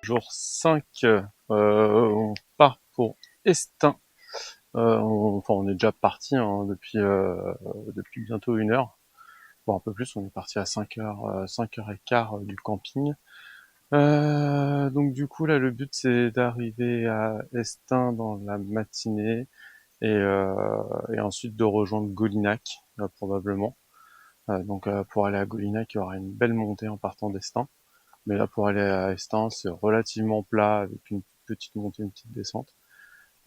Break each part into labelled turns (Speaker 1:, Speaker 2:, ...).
Speaker 1: jour 5, on part pour Estaing. On est déjà parti depuis bientôt 1 heure. Bon, un peu plus, on est parti à 5h15 du camping. Donc du coup là le but c'est d'arriver à Estaing dans la matinée et ensuite de rejoindre Golinac probablement. Donc pour aller à Golinac il y aura une belle montée en partant d'Estaing, mais là pour aller à Estaing c'est relativement plat avec une petite montée, une petite descente.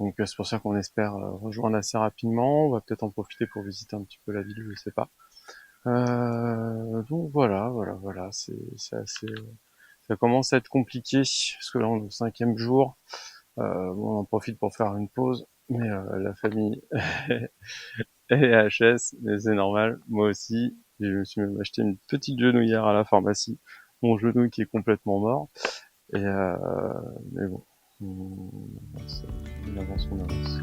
Speaker 1: Donc c'est pour ça qu'on espère rejoindre assez rapidement. On va peut-être en profiter pour visiter un petit peu la ville, je sais pas. Donc voilà, c'est assez. Ça commence à être compliqué parce que là on est au 5e jour. On en profite pour faire une pause, mais la famille est HS, mais c'est normal. Moi aussi, je me suis même acheté une petite genouillère à la pharmacie. Mon genou qui est complètement mort. Et mais bon, on avance.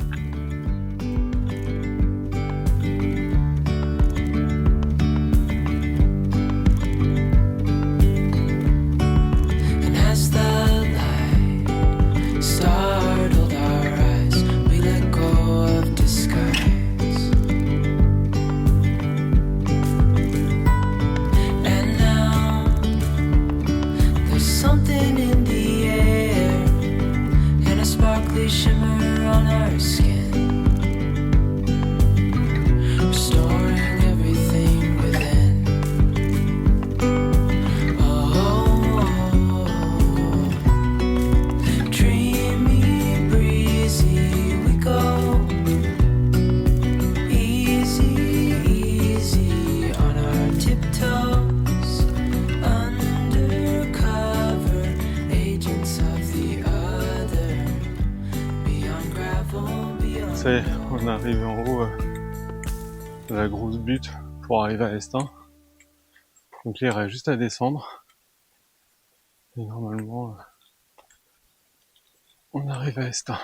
Speaker 1: Ça y est, on est arrivé en haut de la grosse butte pour arriver à Estaing. Donc là, il reste juste à descendre. Et normalement, on arrive à Estaing.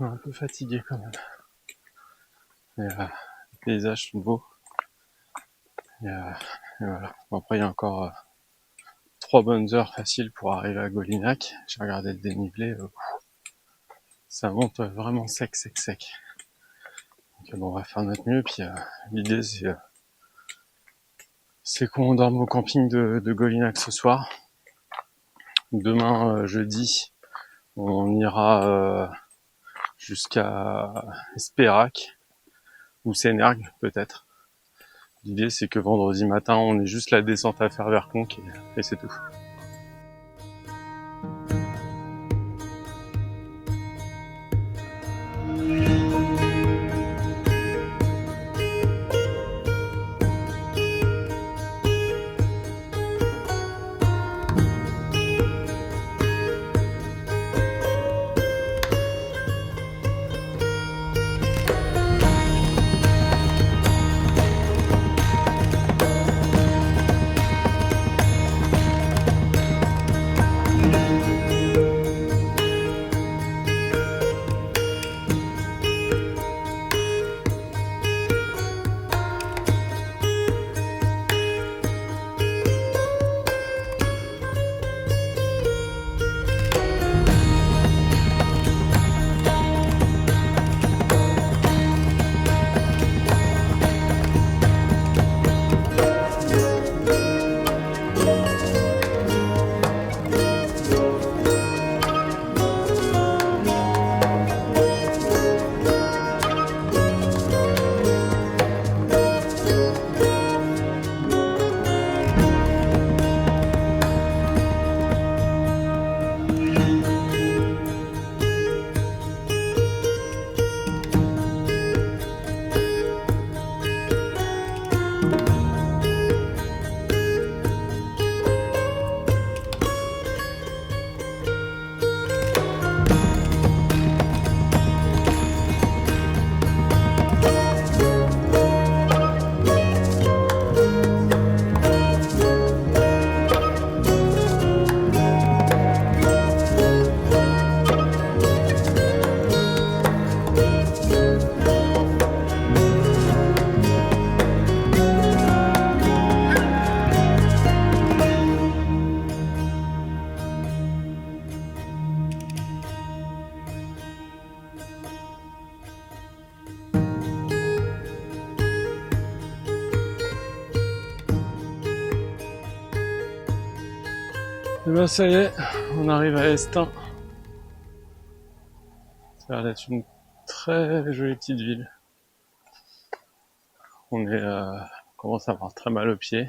Speaker 1: On est un peu fatigué quand même. Et, les paysages sont beaux. Et voilà. Bon, après, il y a encore 3 bonnes heures faciles pour arriver à Golinac. J'ai regardé le dénivelé. Ça monte vraiment sec. Donc bon, on va faire notre mieux. Puis l'idée c'est qu'on dorme au camping de Golinac ce soir. Demain, jeudi, on ira jusqu'à Espérac ou Sénergue peut-être. L'idée c'est que vendredi matin, on ait juste la descente à faire vers Conques et c'est tout. Et ben ça y est, on arrive à Estaing. Ça a l'air d'être une très jolie petite ville. On commence à avoir très mal aux pieds,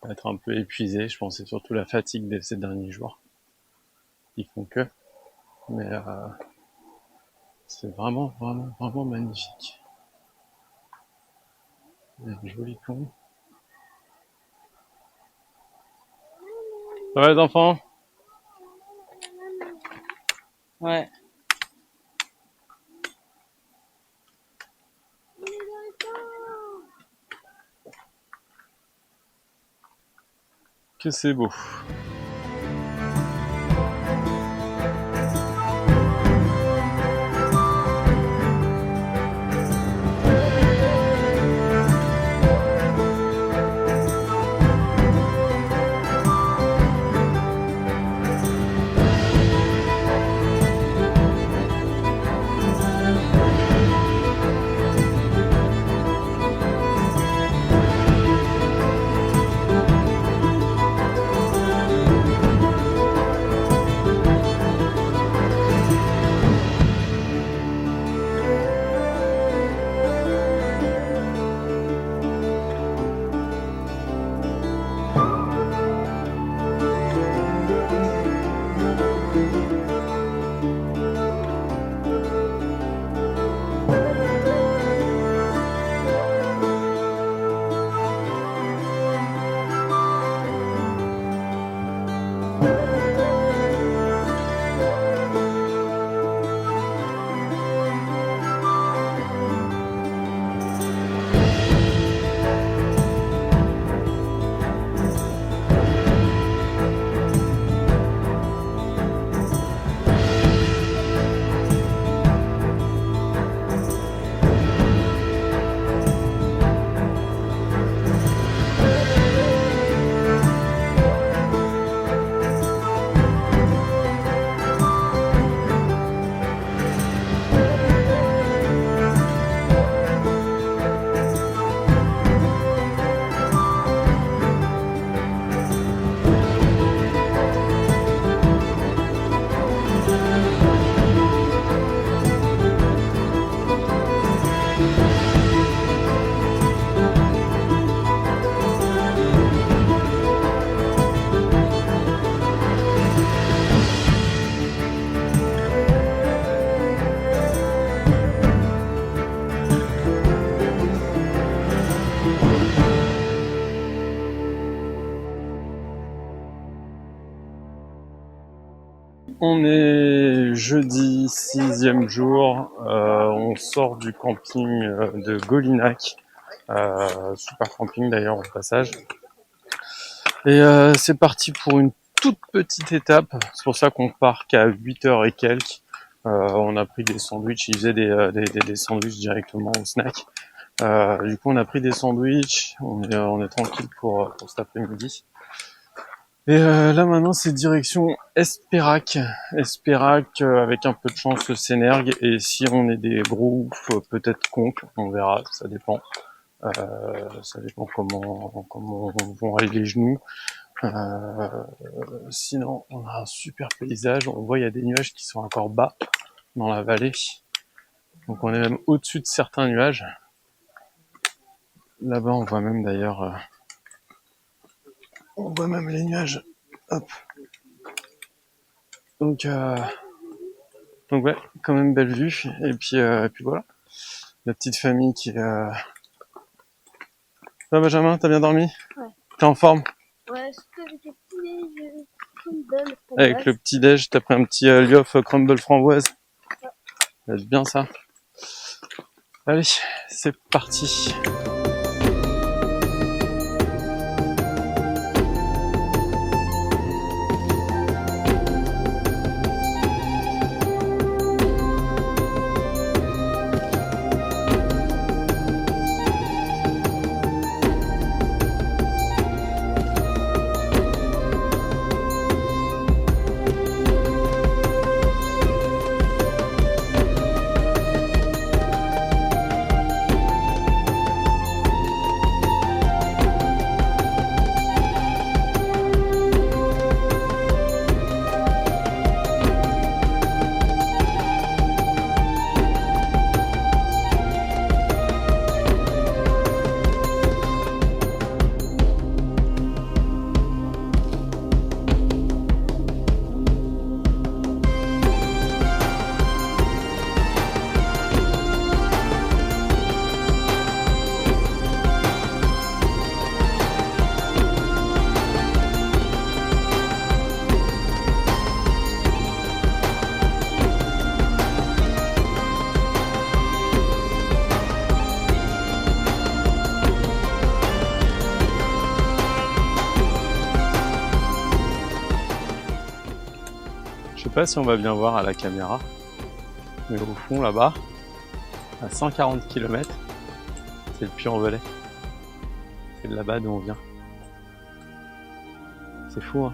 Speaker 1: à être un peu épuisé. Je pense que c'est surtout la fatigue de ces derniers jours qui font que. Mais c'est vraiment magnifique. Il y a un joli pont. Ça va les enfants?
Speaker 2: Ouais.
Speaker 1: Que c'est beau. On est jeudi, 6e jour, on sort du camping de Golinac, super camping d'ailleurs au passage. Et c'est parti pour une toute petite étape, c'est pour ça qu'on part qu'à 8h et quelques. On a pris des sandwichs, ils faisaient des sandwichs directement au snack. Du coup on a pris des sandwichs, on est tranquille pour cet après-midi. Et là maintenant c'est direction Espérac, avec un peu de chance Sénergue, et si on est des gros ouf, peut-être Conques, on verra, ça dépend. Ça dépend comment vont aller les genoux. Sinon on a un super paysage, on voit il y a des nuages qui sont encore bas dans la vallée, donc on est même au-dessus de certains nuages. Là-bas on voit même d'ailleurs on voit même les nuages. Hop. Donc ouais, quand même belle vue. Et puis voilà. La petite famille qui Ça va Benjamin, t'as bien dormi?
Speaker 3: Ouais.
Speaker 1: T'es en forme?
Speaker 3: Ouais, c'était avec le petit crumble.
Speaker 1: Avec le petit déj, t'as pris un petit Liof crumble framboise. Ouais. Ça va être bien ça. Allez, c'est parti. pas si on va bien voir à la caméra, mais au fond là-bas, à 140 km, c'est le Puy-en-Velay. C'est de là-bas d'où on vient. C'est fou, hein.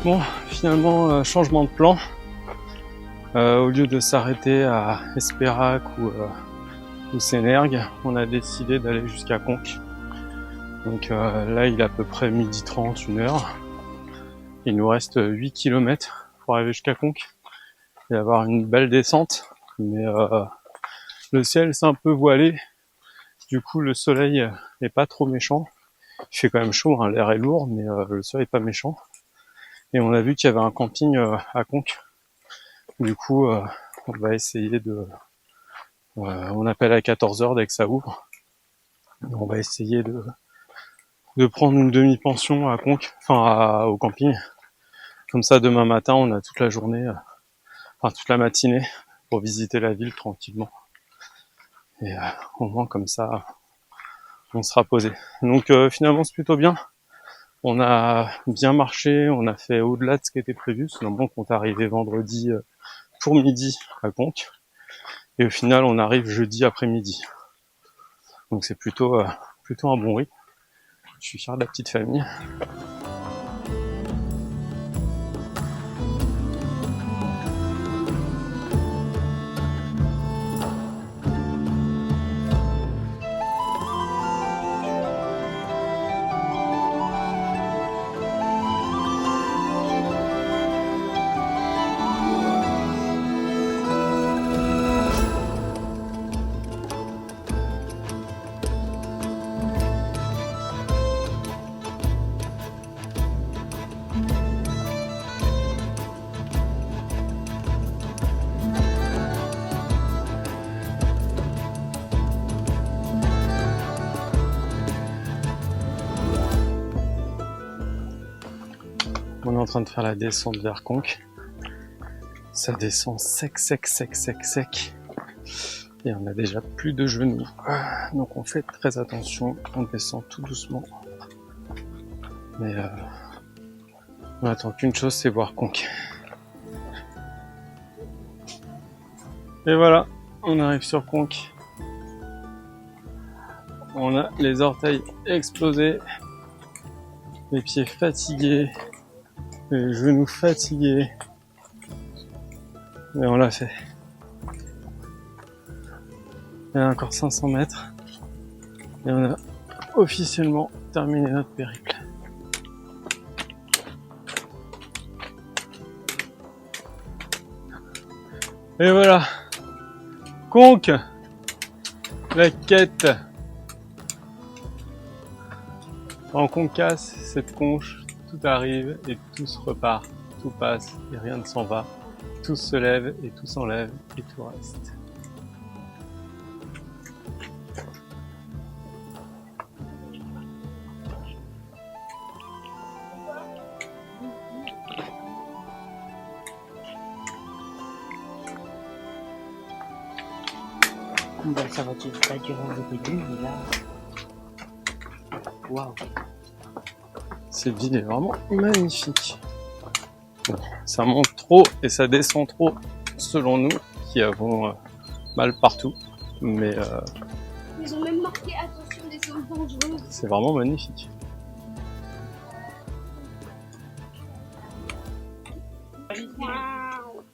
Speaker 1: Bon, finalement, changement de plan. Au lieu de s'arrêter à Espérac ou Sénergues, on a décidé d'aller jusqu'à Conques. Donc là, il est à peu près 12h30, 1h. Il nous reste 8 km pour arriver jusqu'à Conques et avoir une belle descente. Mais le ciel s'est un peu voilé. Du coup, le soleil est pas trop méchant. Il fait quand même chaud, hein, l'air est lourd, mais le soleil est pas méchant. Et on a vu qu'il y avait un camping à Conques. Du coup, on va essayer de... on appelle à 14h dès que ça ouvre. On va essayer de prendre une demi-pension à Conques, au camping. Comme ça, demain matin, on a toute la journée, toute la matinée pour visiter la ville tranquillement. Et au moins, comme ça, on sera posé. Donc finalement, c'est plutôt bien. On a bien marché, on a fait au-delà de ce qui était prévu. Normalement, on est arrivé vendredi pour midi à Conques. Et au final, on arrive jeudi après-midi. Donc c'est plutôt un bon rythme. Je suis fier de la petite famille. On est en train de faire la descente vers Conques. Ça descend sec. Et on a déjà plus de genoux. Donc on fait très attention, on descend tout doucement. Mais on attend qu'une chose, c'est voir Conques. Et voilà, on arrive sur Conques. On a les orteils explosés, les pieds fatigués, les genoux fatigués. Mais on l'a fait. Il y a encore 500 mètres. Et on a officiellement terminé notre périple. Et voilà, Conques, la quête. En concasse, cette conche, tout arrive et tout se repart, tout passe et rien ne s'en va. Tout se lève et tout s'enlève et tout reste.
Speaker 2: Bah, ça va pas durer au début, mais là. Waouh!
Speaker 1: Cette ville est vraiment magnifique. Bon, ça monte trop et ça descend trop, selon nous, qui avons mal partout. Mais
Speaker 3: Ils ont même marqué attention des zones dangereuses.
Speaker 1: c'est vraiment magnifique.
Speaker 3: Waouh.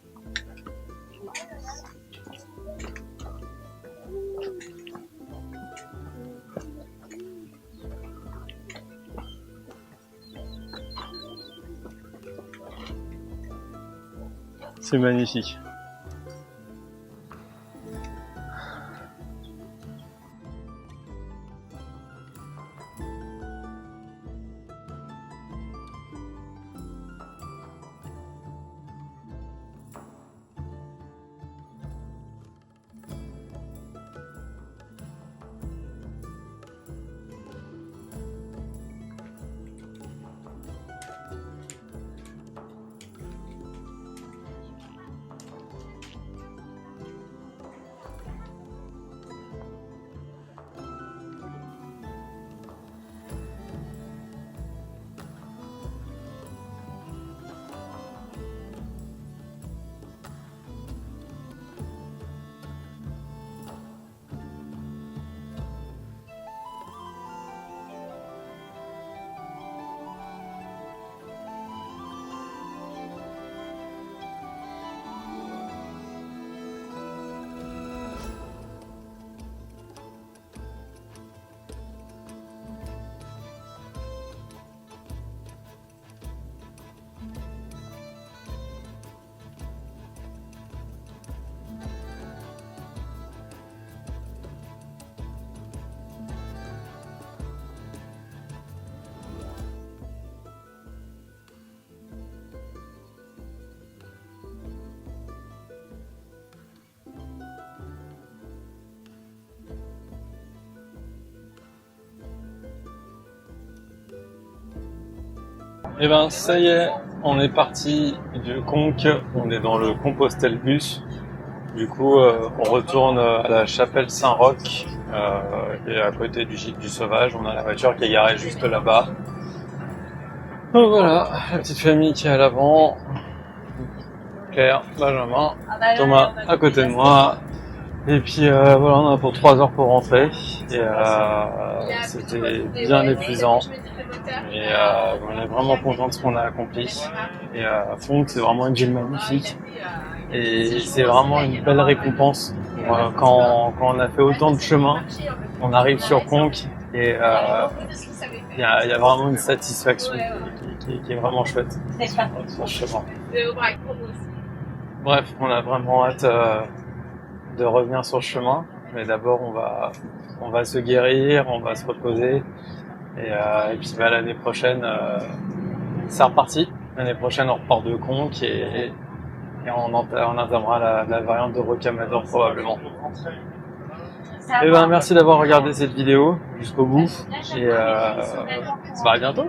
Speaker 1: C'est magnifique. Et ben ça y est, on est parti du Conques, on est dans le Compostelle bus. Du coup, on retourne à la chapelle Saint-Roch, qui est à côté du gîte du Sauvage. On a la voiture qui est garée juste là-bas. Donc voilà, la petite famille qui est à l'avant. Claire, Benjamin, Thomas à côté de moi. Et puis voilà, on a pour 3 heures pour rentrer. Et c'était bien épuisant. Et on est vraiment content de ce qu'on a accompli. Et Fonds, c'est vraiment une ville magnifique. Et c'est vraiment une belle récompense quand on a fait autant de chemin. On arrive sur Conques et il y a vraiment une satisfaction qui est vraiment chouette sur ce chemin. Bref, on a vraiment hâte de revenir sur le chemin. Mais d'abord, on va se guérir, on va se reposer. Et puis l'année prochaine, c'est reparti. L'année prochaine, on repart de Conques et on entamera la variante de Rocamadour probablement. Et ben merci d'avoir regardé cette vidéo jusqu'au bout et à bientôt.